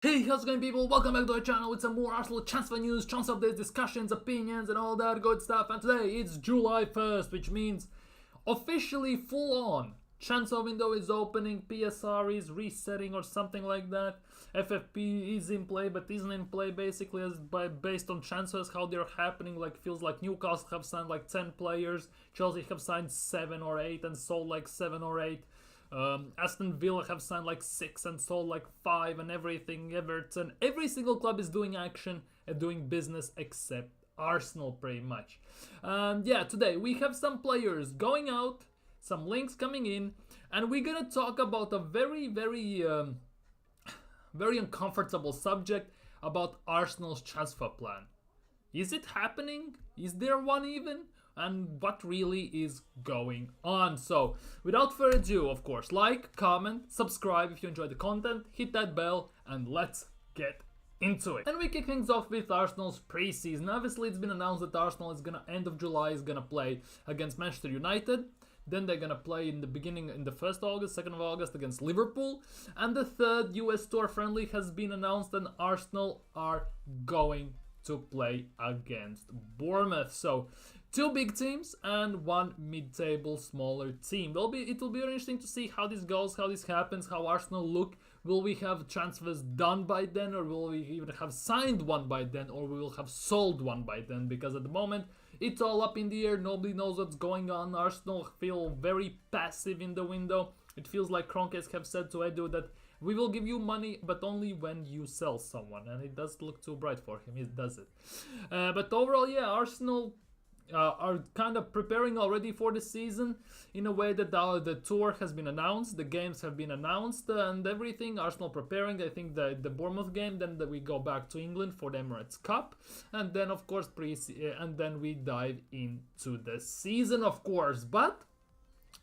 Hey, how's it going, people? Welcome back to our channel with some more Arsenal transfer news, transfer updates, discussions, opinions, and all that good stuff. And today it's July 1st, which means officially full on. Transfer window is opening, PSR is resetting or something like that. FFP is in play, but isn't in play basically based on transfers, how they're happening. Like, feels like Newcastle have signed like 10 players, Chelsea have signed 7 or 8 and sold like 7 or 8. Aston Villa have signed like 6 and sold like 5 and everything. Everton, every single club is doing action and doing business except Arsenal pretty much. Yeah, today we have some players going out, some links coming in, and we're gonna talk about a very uncomfortable subject about Arsenal's transfer plan. Is it happening? Is there one even? And what really is going on? So, without further ado, of course, like, comment, subscribe if you enjoy the content, hit that bell, and let's get into it. And we kick things off with Arsenal's preseason. Obviously, it's been announced that Arsenal is gonna, end of July, is gonna play against Manchester United. Then they're gonna play in the 1st August, 2nd of August against Liverpool. And the third US tour friendly has been announced, and Arsenal are going to play against Bournemouth. So, 2 big teams and 1 mid-table smaller team. It will be very interesting to see how this goes, how this happens, how Arsenal look. Will we have transfers done by then, or will we even have signed one by then, or we will have sold one by then? Because at the moment, it's all up in the air. Nobody knows what's going on. Arsenal feel very passive in the window. It feels like Kroenkes have said to Edu that we will give you money, but only when you sell someone. And it does look too bright for him. He does it. But overall, yeah, Arsenal are kind of preparing already for the season in a way that the tour has been announced, the games have been announced, and everything. Arsenal preparing. I think the Bournemouth game, then we go back to England for the Emirates Cup, and then of course and then we dive into the season, of course. But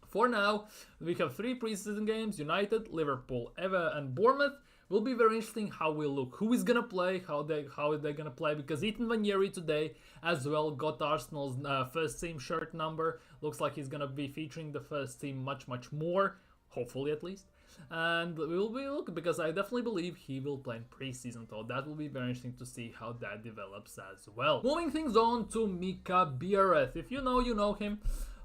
for now, we have 3 preseason games: United, Liverpool, and Bournemouth. Will be very interesting how we look, who is gonna play, how they're gonna play, because Ethan Vanieri today as well got Arsenal's first team shirt number. Looks like he's gonna be featuring the first team much more, hopefully at least. And we will be looking, because I definitely believe he will play in preseason, so that will be very interesting to see how that develops as well. Moving things on to Mika Biereth. If you know him.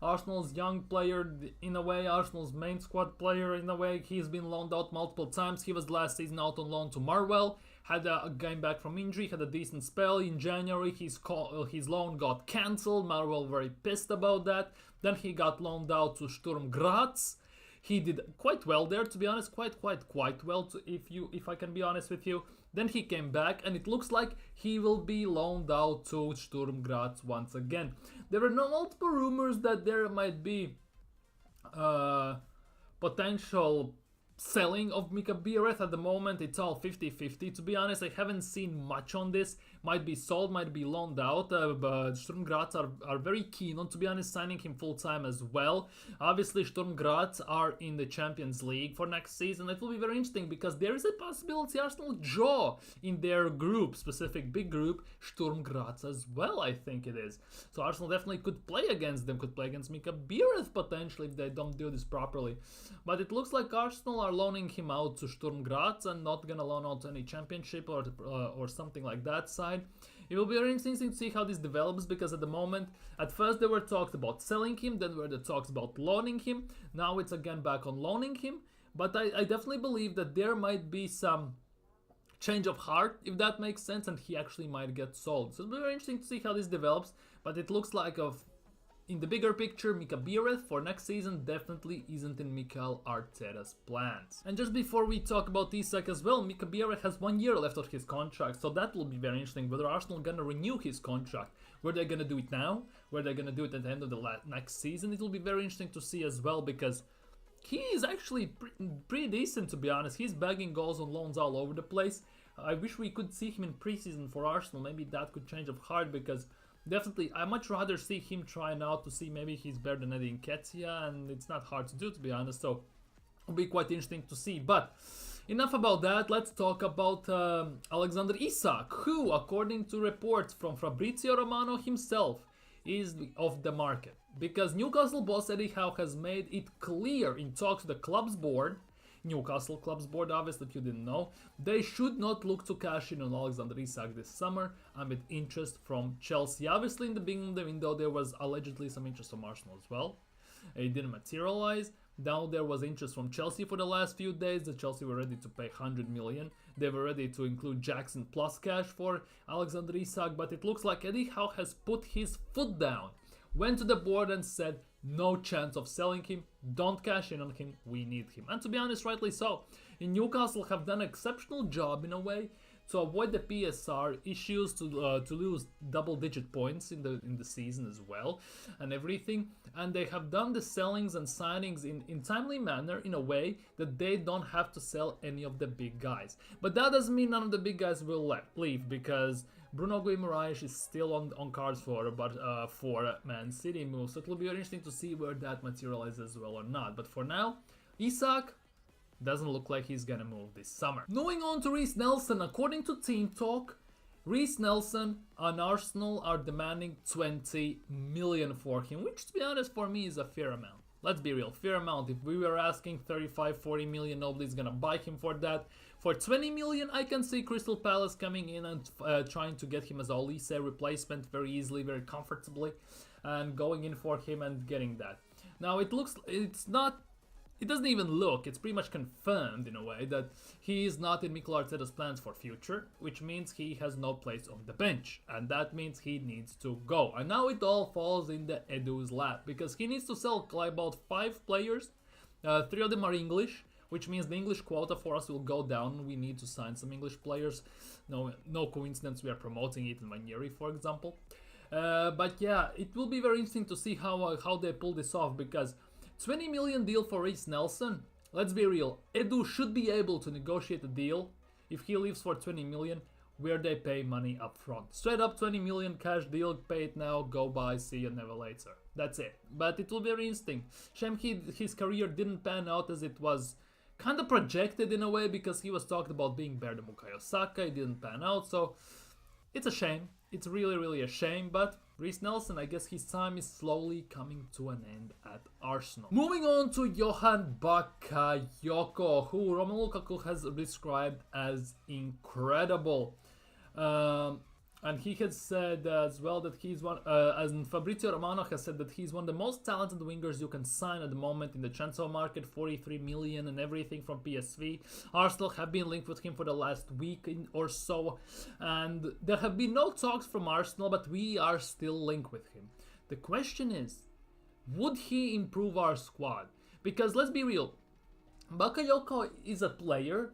Arsenal's young player in a way, Arsenal's main squad player in a way. He's been loaned out multiple times. He was last season out on loan to Marwell, had a game back from injury, had a decent spell. In January his loan got cancelled. Marwell very pissed about that. Then he got loaned out to Sturm Graz. He did quite well there, to be honest, quite well, if I can be honest with you. Then he came back, and it looks like he will be loaned out to Sturm Graz once again. There were multiple rumors that there might be potential selling of Mika Biereth. At the moment it's all 50-50. To be honest, I haven't seen much on this. Might be sold, might be loaned out, but Sturm Graz are very keen on, to be honest, signing him full-time as well. Obviously Sturm Graz are in the Champions League for next season. It will be very interesting, because there is a possibility Arsenal draw in their group, specific big group, Sturm Graz as well, I think it is. So Arsenal definitely could play against them, could play against Mika Biereth potentially if they don't do this properly. But it looks like Arsenal are loaning him out to Sturm Graz and not gonna loan out to any championship or something like that side. It will be very interesting to see how this develops, because at the moment, at first there were talks about selling him, then there were the talks about loaning him. Now it's again back on loaning him. But I definitely believe that there might be some change of heart, if that makes sense, and he actually might get sold. So it'll be very interesting to see how this develops. But it looks like in the bigger picture, Mika Biereth for next season definitely isn't in Mikel Arteta's plans. And just before we talk about Isak as well, Mika Biereth has 1 year left of his contract, so that will be very interesting. Whether Arsenal gonna renew his contract, were they gonna do it now, were they gonna do it at the end of the next season, it will be very interesting to see as well, because he is actually pretty decent, to be honest. He's bagging goals on loans all over the place. I wish we could see him in preseason for Arsenal. Maybe that could change of heart, because definitely, I much rather see him trying out to see maybe he's better than Eddie Nketiah, and it's not hard to do, to be honest, so it'll be quite interesting to see. But enough about that, let's talk about Alexander Isak, who, according to reports from Fabrizio Romano himself, is off the market. Because Newcastle boss Eddie Howe has made it clear in talks to the club's board Newcastle club's board, obviously, if you didn't know. They should not look to cash in on Alexander Isak this summer amid interest from Chelsea. Obviously, in the beginning of the window, there was allegedly some interest from Arsenal as well. It didn't materialize. Now there was interest from Chelsea for the last few days. The Chelsea were ready to pay 100 million. They were ready to include Jackson plus cash for Alexander Isak, but it looks like Eddie Howe has put his foot down, went to the board and said, no chance of selling him, don't cash in on him, we need him. And to be honest, rightly so. In Newcastle have done an exceptional job in a way to avoid the PSR issues, to lose double-digit points in the season as well, and everything. And they have done the sellings and signings in timely manner in a way that they don't have to sell any of the big guys. But that doesn't mean none of the big guys will leave, because Bruno Guimaraes is still on cards for Man City move. So it will be very interesting to see where that materializes as well or not. But for now, Isak doesn't look like he's gonna move this summer. Moving on to Reiss Nelson, according to Team Talk, Reiss Nelson and Arsenal are demanding 20 million for him, which to be honest for me is a fair amount. Let's be real, fair amount. If we were asking 35, 40 million, nobody's gonna buy him for that. For 20 million, I can see Crystal Palace coming in and trying to get him as a Olise replacement very easily, very comfortably, and going in for him and getting that. Now it doesn't even look, it's pretty much confirmed in a way that he is not in Mikel Arteta's plans for future, which means he has no place on the bench, and that means he needs to go. And now it all falls in the Edu's lap, because he needs to sell about 5 players, 3 of them are English, which means the English quota for us will go down. We need to sign some English players. No coincidence we are promoting it in Manieri, for example. But yeah, it will be very interesting to see how they pull this off, because 20 million deal for Reiss Nelson, let's be real, Edu should be able to negotiate a deal if he leaves for 20 million where they pay money up front. Straight up 20 million cash deal, pay it now, go buy, see you never later. That's it. But it will be very interesting. Shame his career didn't pan out as it was kind of projected in a way, because he was talked about being better than Bukayo Saka. It didn't pan out, so it's a shame. It's really, really a shame, but Reiss Nelson, I guess his time is slowly coming to an end at Arsenal. Moving on to Johan Bakayoko, who Romelu Lukaku has described as incredible. And he has said as well that he's one, as Fabrizio Romano has said that he's one of the most talented wingers you can sign at the moment in the transfer market, 43 million and everything from PSV. Arsenal have been linked with him for the last week or so, and there have been no talks from Arsenal, but we are still linked with him. The question is, would he improve our squad? Because let's be real, Bakayoko is a player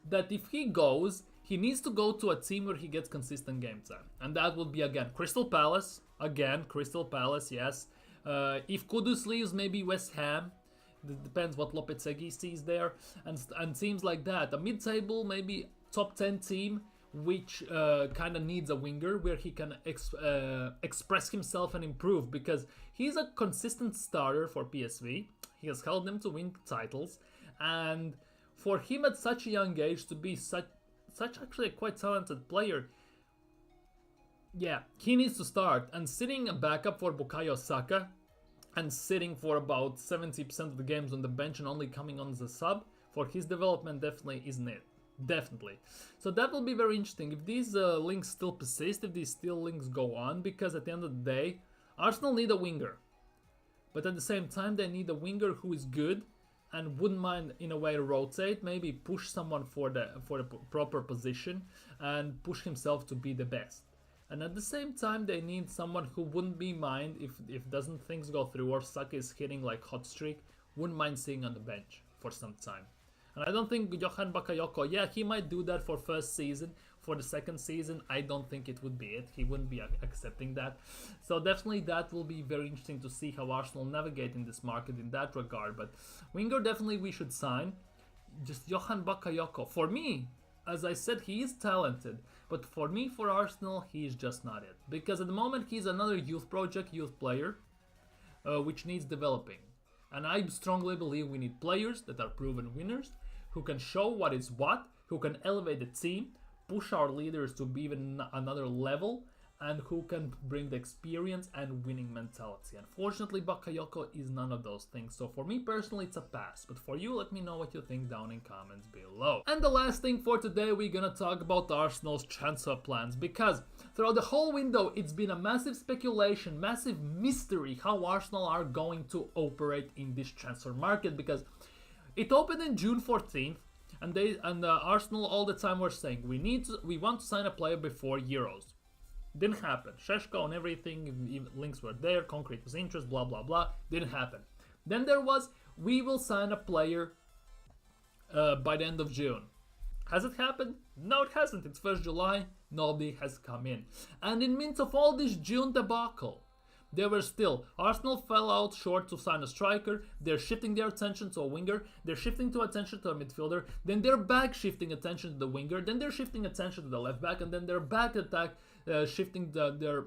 that if he goes, he needs to go to a team where he gets consistent game time. And that would be, again, Crystal Palace. Again, Crystal Palace, yes. If Kudus leaves, maybe West Ham. It depends what Lopetegui sees there. And teams like that. A mid-table, maybe top 10 team, which kind of needs a winger where he can express himself and improve. Because he's a consistent starter for PSV. He has helped them to win titles. And for him at such a young age to be such actually a quite talented player, yeah, he needs to start. And sitting a backup for Bukayo Saka and sitting for about 70% of the games on the bench and only coming on as a sub, for his development definitely isn't it. Definitely. So that will be very interesting if these links still persist, if these still links go on, because at the end of the day, Arsenal need a winger. But at the same time, they need a winger who is good and wouldn't mind in a way rotate, maybe push someone for the proper position and push himself to be the best. And at the same time, they need someone who wouldn't be mind if doesn't things go through or Saka is hitting like hot streak, wouldn't mind sitting on the bench for some time. And I don't think Johan Bakayoko, yeah, he might do that for first season. For the second season, I don't think it would be it. He wouldn't be accepting that. So definitely that will be very interesting to see how Arsenal navigate in this market in that regard. But winger definitely we should sign. Just Johan Bakayoko. For me, as I said, he is talented. But for me, for Arsenal, he is just not it. Because at the moment, he's another youth project, youth player, which needs developing. And I strongly believe we need players that are proven winners, who can show what is what, who can elevate the team, push our leaders to be even another level, and who can bring the experience and winning mentality. Unfortunately, Bakayoko is none of those things, so for me personally it's a pass, but for you, let me know what you think down in comments below. And the last thing for today, we're gonna talk about Arsenal's transfer plans, because throughout the whole window it's been a massive speculation, massive mystery how Arsenal are going to operate in this transfer market, because it opened in June 14th, and Arsenal all the time were saying we want to sign a player before Euros. Didn't happen. Sheshko and everything, links were there, concrete was interest, blah blah blah. Didn't happen. Then there was, we will sign a player by the end of June. Has it happened? No, it hasn't. It's 1st July. Nobody has come in. And in midst of all this June debacle, there were still, Arsenal fell out short to sign a striker. They're shifting their attention to a winger. They're shifting to attention to a midfielder. Then they're back shifting attention to the winger. Then they're shifting attention to the left back. And then they're back shifting their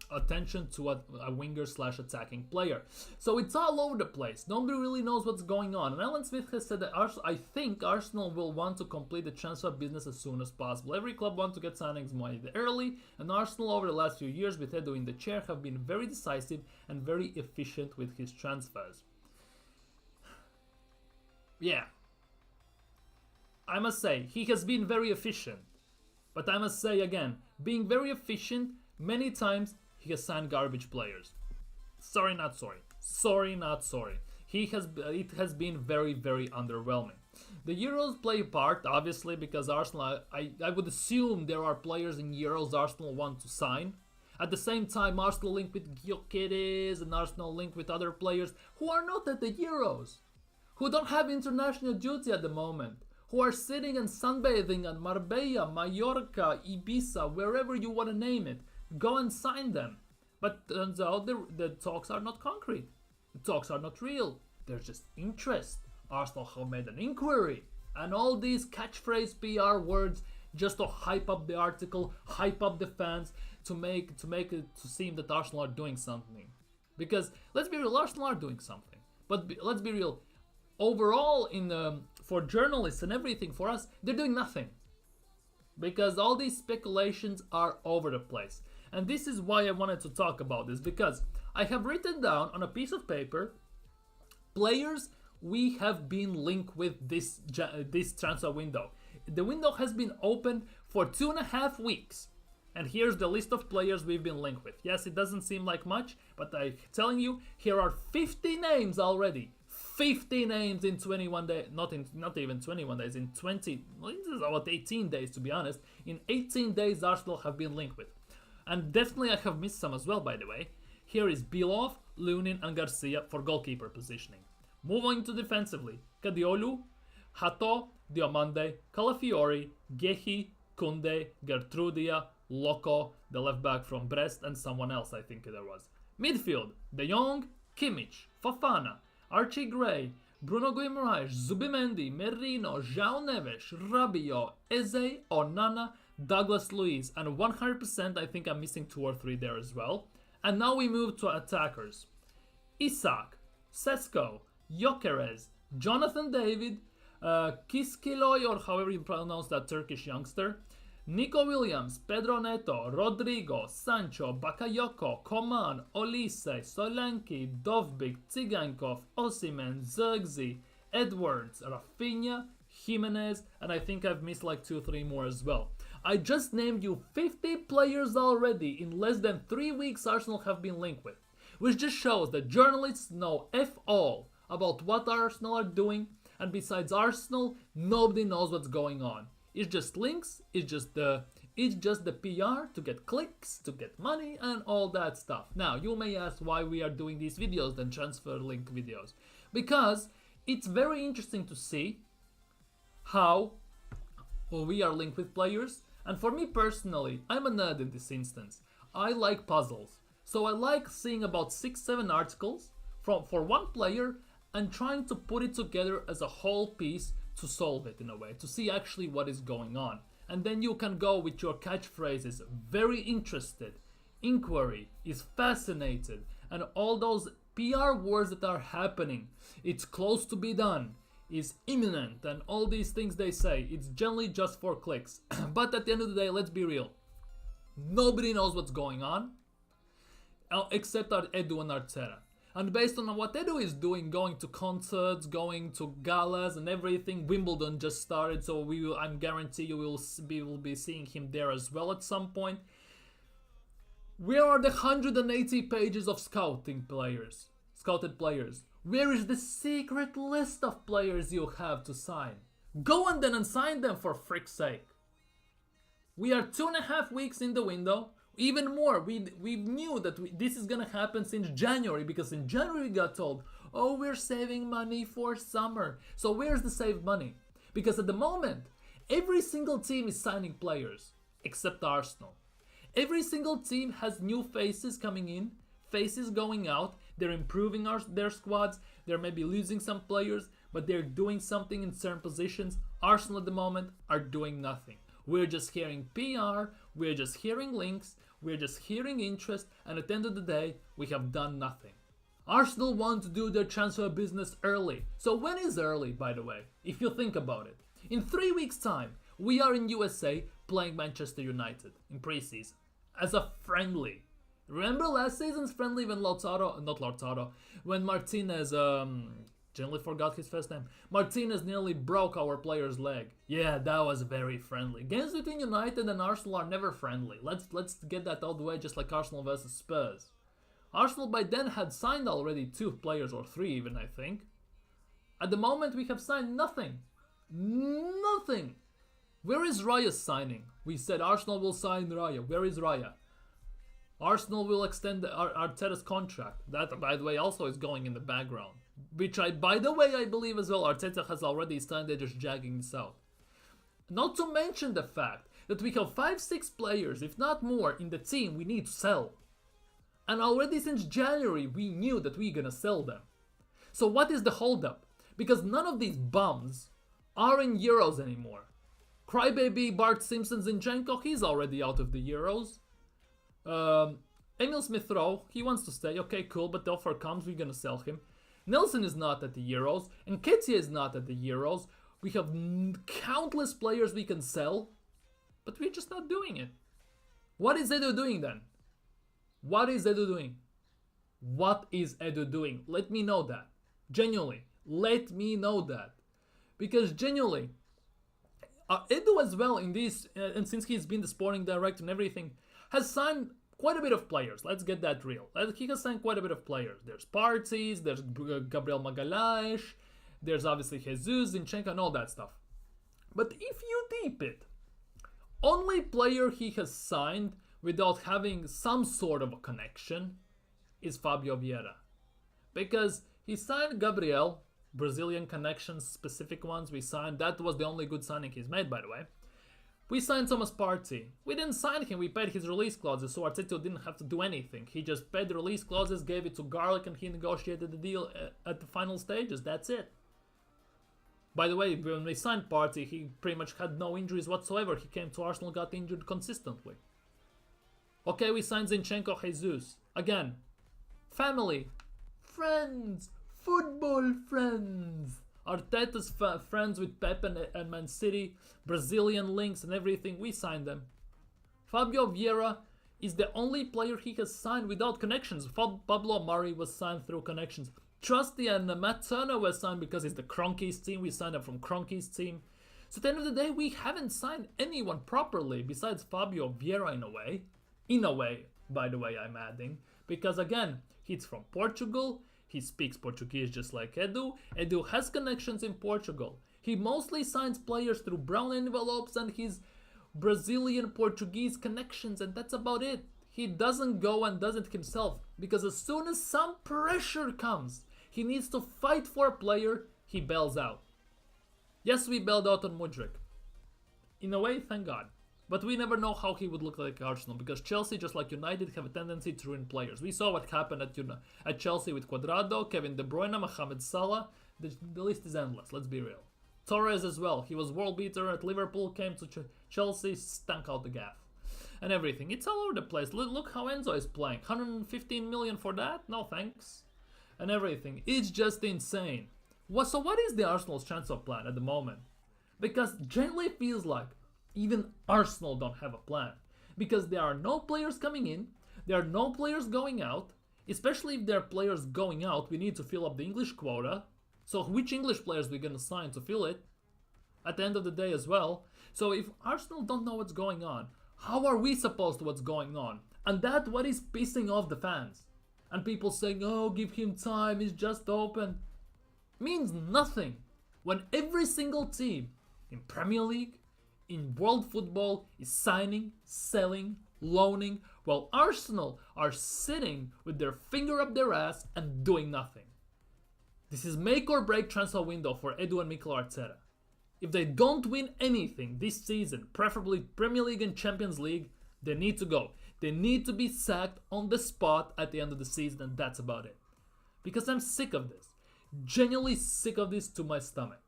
attention to a winger / attacking player. So it's all over the place. Nobody really knows what's going on. And Alan Smith has said that I think Arsenal will want to complete the transfer business as soon as possible. Every club wants to get signings made early, and Arsenal over the last few years with Edu in the chair have been very decisive and very efficient with his transfers. Yeah, I must say, he has been very efficient. But I must say again, being very efficient, many times he has signed garbage players. Sorry, not sorry. Sorry, not sorry. It has been very, very underwhelming. The Euros play a part, obviously, because Arsenal, I would assume there are players in Euros Arsenal want to sign. At the same time, Arsenal linked with Gyökeres and Arsenal linked with other players who are not at the Euros, who don't have international duty at the moment, who are sitting and sunbathing at Marbella, Mallorca, Ibiza, wherever you want to name it. Go and sign them. But turns out the talks are not concrete. The talks are not real. There's just interest. Arsenal have made an inquiry. And all these catchphrase PR words just to hype up the article, hype up the fans, to make it to seem that Arsenal are doing something. Because let's be real, Arsenal are doing something. But let's be real, overall for journalists and everything, for us, they're doing nothing. Because all these speculations are over the place. And this is why I wanted to talk about this, because I have written down on a piece of paper players we have been linked with this transfer window. The window has been open for 2.5 weeks. And here's the list of players we've been linked with. Yes, it doesn't seem like much, but I'm telling you, here are 50 names already. 50 names in 21 days, not even 21 days, in 20, well, this is about 18 days to be honest. In 18 days Arsenal have been linked with. And definitely I have missed some as well, by the way. Here is Bilov, Lunin and Garcia for goalkeeper positioning. Moving to defensively, Kadiolu, Hato, Diomande, Calafiori, Gehi, Kunde, Gertrudia, Loco, the left back from Brest, and someone else I think there was. Midfield, De Jong, Kimmich, Fofana, Archie Gray, Bruno Guimaraes, Zubimendi, Merino, João Neves, Rabiot, Eze, Onana, Douglas Luiz, and 100% I think I'm missing 2 or 3 there as well. And now we move to attackers. Isak, Sesko, Gyökeres, Jonathan David, Kiskiloy, or however you pronounce that Turkish youngster, Nico Williams, Pedro Neto, Rodrigo, Sancho, Bakayoko, Coman, Olise, Solanke, Dovbik, Tsigankov, Osimhen, Zirkzee, Edwards, Rafinha, Jimenez, and I think I've missed like 2-3 more as well. I just named you 50 players already in less than 3 weeks Arsenal have been linked with, which just shows that journalists know F all about what Arsenal are doing, and besides Arsenal, nobody knows what's going on. It's just links, it's just the PR to get clicks, to get money, and all that stuff. Now, you may ask why we are doing these videos than transfer link videos. Because it's very interesting to see how we are linked with players. And for me personally, I'm a nerd in this instance. I like puzzles. So I like seeing about 6-7 articles for one player and trying to put it together as a whole piece to solve it in a way, to see actually what is going on. And then you can go with your catchphrases, very interested, inquiry, is fascinated, and all those PR words that are happening. It's close to be done, is imminent, and all these things they say. It's generally just for clicks. But at the end of the day, let's be real. Nobody knows what's going on, except our Edu and Arteta. And based on what Edu is doing, going to concerts, going to galas and everything, Wimbledon just started, so I'm guarantee you will be seeing him there as well at some point. Where are the 180 pages of scouted players? Where is the secret list of players you have to sign? Go on then and sign them, for frick's sake. We are 2.5 weeks in the window. Even more, we knew that this is gonna happen since January, because in January we got told, oh, we're saving money for summer. So where's the saved money? Because at the moment, every single team is signing players, except Arsenal. Every single team has new faces coming in, faces going out. They're improving their squads. They're maybe losing some players, but they're doing something in certain positions. Arsenal at the moment are doing nothing. We're just hearing PR, we're just hearing links, we're just hearing interest, and at the end of the day, we have done nothing. Arsenal want to do their transfer business early. So when is early, by the way, if you think about it? In 3 weeks' time, we are in USA playing Manchester United in preseason as a friendly. Remember last season's friendly when when Martinez, generally forgot his first name. Martinez nearly broke our player's leg. Yeah, that was very friendly. Games between United and Arsenal are never friendly. Let's get that out of the way, just like Arsenal versus Spurs. Arsenal by then had signed already 2 players, or 3 even, I think. At the moment we have signed nothing. Nothing. Where is Raya's signing? We said Arsenal will sign Raya. Where is Raya? Arsenal will extend Arteta's contract. That, by the way, also is going in the background. Which by the way, I believe as well, Arteta has already signed. They're just dragging this out. Not to mention the fact that we have 5-6 players, if not more, in the team we need to sell. And already since January, we knew that we're gonna sell them. So what is the holdup? Because none of these bums are in Euros anymore. Crybaby Bart Simpson-Zinchenko, he's already out of the Euros. Emil Smith-Rowe, he wants to stay. Okay, cool, but the offer comes, we're gonna sell him. Nelson is not at the Euros, and Nketiah is not at the Euros. We have countless players we can sell, but we're just not doing it. What is Edu doing then? What is Edu doing? What is Edu doing? Let me know that. Genuinely, let me know that. Because genuinely, Edu as well in this, and since he's been the sporting director and everything, has signed quite a bit of players. Let's get that real. He has signed quite a bit of players. There's Parties, there's Gabriel Magalhaes, there's obviously Jesus, Zinchenko, and all that stuff. But if you deep it, only player he has signed without having some sort of a connection is Fabio Vieira. Because he signed Gabriel, Brazilian connections, specific ones we signed. That was the only good signing he's made, by the way. We signed Thomas Partey. We didn't sign him, we paid his release clauses, so Arteta didn't have to do anything. He just paid the release clauses, gave it to Garlic, and he negotiated the deal at the final stages. That's it. By the way, when we signed Partey, he pretty much had no injuries whatsoever. He came to Arsenal, got injured consistently. Okay, we signed Zinchenko, Jesus. Again, family, friends, football friends. Arteta's friends with Pep and Man City, Brazilian links and everything, we signed them. Fabio Vieira is the only player he has signed without connections. Pablo Mari was signed through connections. Trusty and Matt Turner was signed because it's the Kroenke's team. We signed him from Kroenke's team. So at the end of the day, we haven't signed anyone properly besides Fabio Vieira in a way. In a way, by the way, I'm adding. Because again, he's from Portugal. He speaks Portuguese just like Edu. Edu has connections in Portugal. He mostly signs players through brown envelopes and his Brazilian Portuguese connections, and that's about it. He doesn't go and does it himself, because as soon as some pressure comes, he needs to fight for a player, he bails out. Yes, we bailed out on Mudryk. In a way, thank God. But we never know how he would look like Arsenal, because Chelsea, just like United, have a tendency to ruin players. We saw what happened at Chelsea with Cuadrado, Kevin De Bruyne, Mohamed Salah. The list is endless, let's be real. Torres as well. He was world beater at Liverpool, came to Chelsea, stank out the gaff. And everything. It's all over the place. Look how Enzo is playing. 115 million for that? No thanks. And everything. It's just insane. So what is the Arsenal's transfer plan at the moment? Because generally feels like even Arsenal don't have a plan. because there are no players coming in, there are no players going out. Especially if there are players going out, we need to fill up the English quota. So which English players we're gonna sign to fill it at the end of the day as well. So if Arsenal don't know what's going on, how are we supposed to know what's going on? And that's what is pissing off the fans. And people saying, oh, give him time, he's just open. Means nothing when every single team in Premier League, in world football is signing, selling, loaning, while Arsenal are sitting with their finger up their ass and doing nothing. This is make or break transfer window for Edu and Mikel Arteta. If they don't win anything this season, preferably Premier League and Champions League, they need to go. They need to be sacked on the spot at the end of the season, and that's about it. Because I'm sick of this. Genuinely sick of this to my stomach.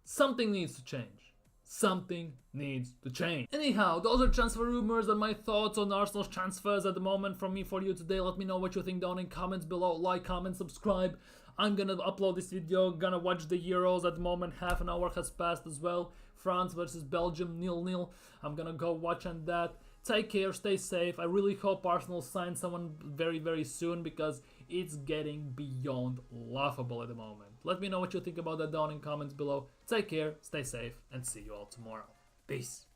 Something needs to change. Something needs to change. Anyhow, those are transfer rumors and my thoughts on Arsenal's transfers at the moment from me for you today. Let me know what you think down in comments below. Like, comment, subscribe. I'm gonna upload this video, gonna watch the Euros at the moment. Half an hour has passed as well. France versus Belgium, 0-0. I'm gonna go watch on that. Take care, stay safe. I really hope Arsenal signs someone very, very soon because it's getting beyond laughable at the moment. Let me know what you think about that down in comments below. Take care, stay safe, and see you all tomorrow. Peace.